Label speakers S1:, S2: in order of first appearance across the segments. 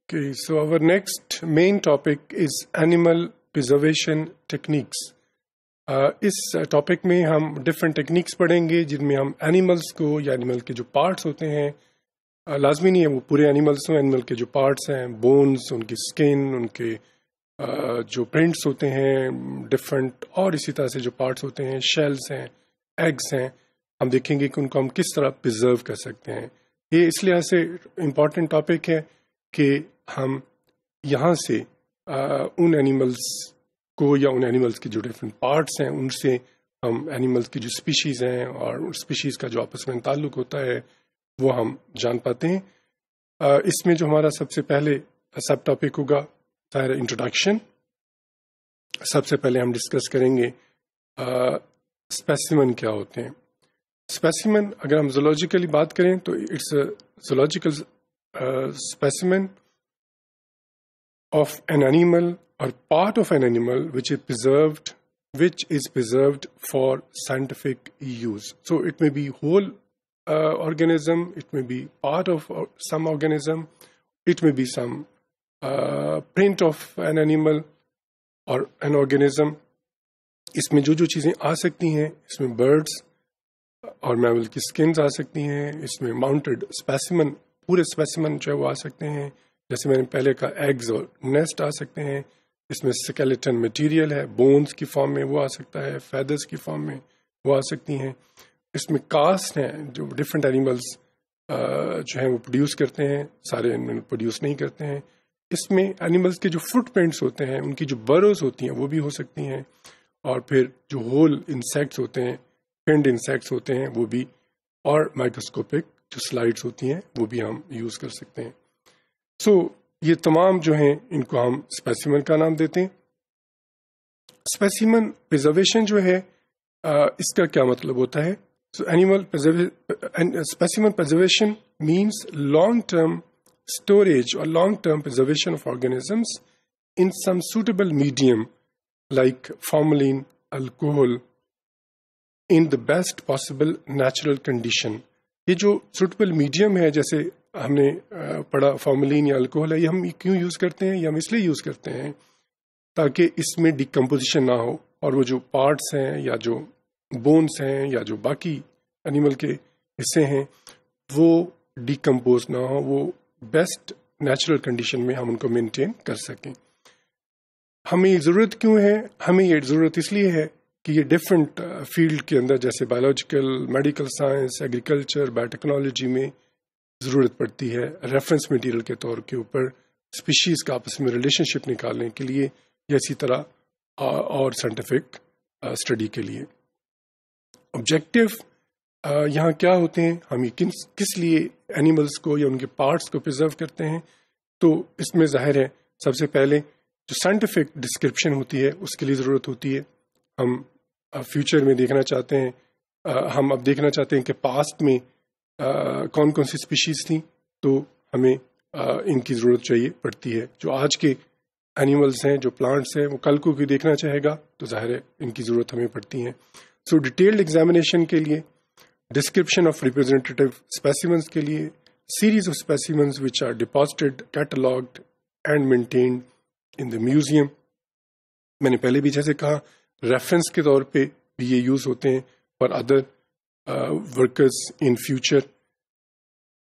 S1: Okay, so our next main topic is animal preservation techniques. इस topic में हम different techniques पढ़ेंगे जिनमें हम एनिमल्स को या एनिमल के जो पार्ट्स होते हैं, लाजमी नहीं है वो पूरे एनिमल्स हों, एनिमल के जो पार्ट्स हैं, बोन्स, उनकी स्किन, उनके जो प्रिंट्स होते हैं डिफरेंट, और इसी तरह से जो पार्ट्स होते हैं, शेल्स हैं, एग्स हैं, हम देखेंगे कि उनको हम किस तरह प्रिजर्व कर सकते हैं. ये इसलिए से इम्पॉर्टेंट टॉपिक है कि हम यहाँ से उन एनिमल्स को या उन एनिमल्स के जो डिफरेंट पार्ट्स हैं उनसे हम एनिमल्स की जो स्पीशीज़ हैं और उन स्पीशीज़ का जो आपस में ताल्लुक होता है वो हम जान पाते हैं. इसमें जो हमारा सबसे पहले सब टॉपिक होगा ज़ाहिर इंट्रोडक्शन. सबसे पहले हम डिस्कस करेंगे स्पेसिमन क्या होते हैं. स्पेसिमन अगर हम जूलॉजिकली बात करें तो it's a zoological specimen of an animal or part of an animal which is preserved for scientific use. So it may be whole organism, it may be part of some organism, it may be some print of an animal or an organism. इसमें जो चीज़ें आ सकती हैं, इसमें birds और mammal की skins आ सकती हैं, इसमें माउंटेड स्पेसिमन, पूरे स्पेसिमन जो है वो आ सकते हैं, जैसे मैंने पहले कहा एग्स और नेस्ट आ सकते हैं. इसमें स्केलेटन मटेरियल है, बोन्स की फॉर्म में वो आ सकता है, फेदर्स की फॉर्म में वो आ सकती हैं. इसमें कास्ट हैं जो डिफरेंट एनिमल्स जो हैं वो प्रोड्यूस करते हैं, सारे एनिमल प्रोड्यूस नहीं करते हैं. इसमें एनिमल्स के जो फुट प्रिंट्स होते हैं, उनकी जो बरोज होती हैं वो भी हो सकती हैं, और फिर जो होल इंसेक्ट्स होते हैं, फिंड इंसेक्ट्स होते हैं वो भी, और माइक्रोस्कोपिक जो स्लाइड्स होती हैं वो भी हम यूज़ कर सकते हैं. सो ये तमाम जो हैं इनको हम स्पेसिमन का नाम देते हैं. स्पेसिमन प्रिजर्वेशन जो है इसका क्या मतलब होता है. So specimen preservation means long term storage और long term preservation of organisms in some suitable medium like formalin, alcohol, in the best possible natural condition. ये जो सूटेबल मीडियम है, जैसे हमने पढ़ा फॉर्मलिन या अल्कोहल है, ये हम क्यों यूज़ करते हैं, ये हम इसलिए यूज़ करते हैं ताकि इसमें डिकम्पोजिशन ना हो और वो जो पार्ट्स हैं या जो बोन्स हैं या जो बाकी एनिमल के हिस्से हैं वो डिकम्पोज ना हो, वो बेस्ट नेचुरल कंडीशन में हम उनको मेंटेन कर सकें. हमें ये ज़रूरत क्यों है? हमें ये ज़रूरत इसलिए है कि ये डिफरेंट फील्ड के अंदर जैसे biological, medical science, agriculture, biotechnology में ज़रूरत पड़ती है रेफरेंस मटेरियल के तौर के ऊपर स्पीशीज़ का आपस में रिलेशनशिप निकालने के लिए या इसी तरह और साइंटिफिक स्टडी के लिए. ऑब्जेक्टिव यहाँ क्या होते हैं, हम ये किस लिए एनिमल्स को या उनके पार्ट्स को प्रिजर्व करते हैं. तो इसमें ज़ाहिर है सबसे पहले जो साइंटिफिक डिस्क्रिप्शन होती है उसके लिए ज़रूरत होती है. हम फ्यूचर में देखना चाहते हैं, हम अब देखना चाहते हैं कि पास्ट में कौन कौन सी स्पीशीज़ थी, तो हमें इनकी ज़रूरत चाहिए पड़ती है. जो आज के एनिमल्स हैं, जो प्लांट्स हैं, वो कल को भी देखना चाहेगा तो ज़ाहिर है इनकी ज़रूरत हमें पड़ती है. सो डिटेल्ड एग्जामिनेशन के लिए, डिस्क्रिप्शन ऑफ रिप्रेजेंटेटिव स्पेसिमेंस के लिए, series of specimens which are deposited, catalogued and maintained in the museum. मैंने पहले भी जैसे कहा रेफरेंस के तौर पे भी ये यूज़ होते हैं for other workers in future.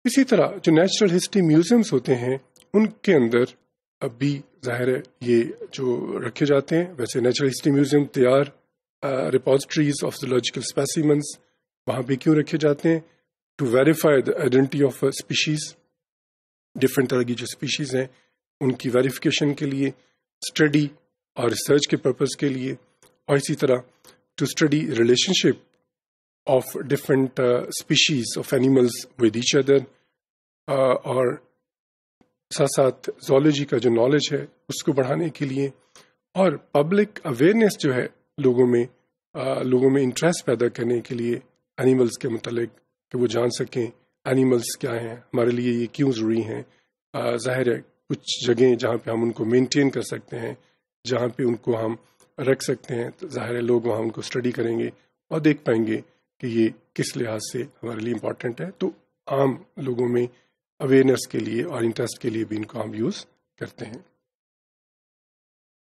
S1: इसी तरह जो नेचुरल हिस्ट्री म्यूजियम्स होते हैं उनके अंदर भी ज़ाहिर है ये जो रखे जाते हैं. वैसे नेचुरल हिस्ट्री म्यूजियम तैयार रिपोजिटरीज ऑफ जूलॉजिकल स्पेसिमेंस वहाँ पे क्यों रखे जाते हैं? To verify the identity of species. Different तरह की जो स्पीशीज़ हैं उनकी वेरिफिकेशन के लिए, स्टडी और रिसर्च के पर्पज़ के लिए, और इसी तरह to study relationship of different species of animals with each other, और साथ साथ जोलॉजी का जो नॉलेज है उसको बढ़ाने के लिए, और पब्लिक अवेयरनेस जो है लोगों में इंटरेस्ट पैदा करने के लिए एनिमल्स के मुतालिक, कि वो जान सकें एनिमल्स क्या हैं, हमारे लिए ये क्यों ज़रूरी हैं. ज़ाहिर है कुछ जगहें जहाँ पे हम उनको मेंटेन कर सकते हैं, जहाँ पे उनको हम रख सकते हैं, तो ज़ाहिर है लोग वहाँ उनको स्टडी करेंगे और देख पाएंगे कि ये किस लिहाज से हमारे लिए इम्पॉर्टेंट है. तो आम लोगों में اویئرنیس کے لیے اور انٹرسٹ کے لیے بھی ان کو ہم یوز کرتے ہیں.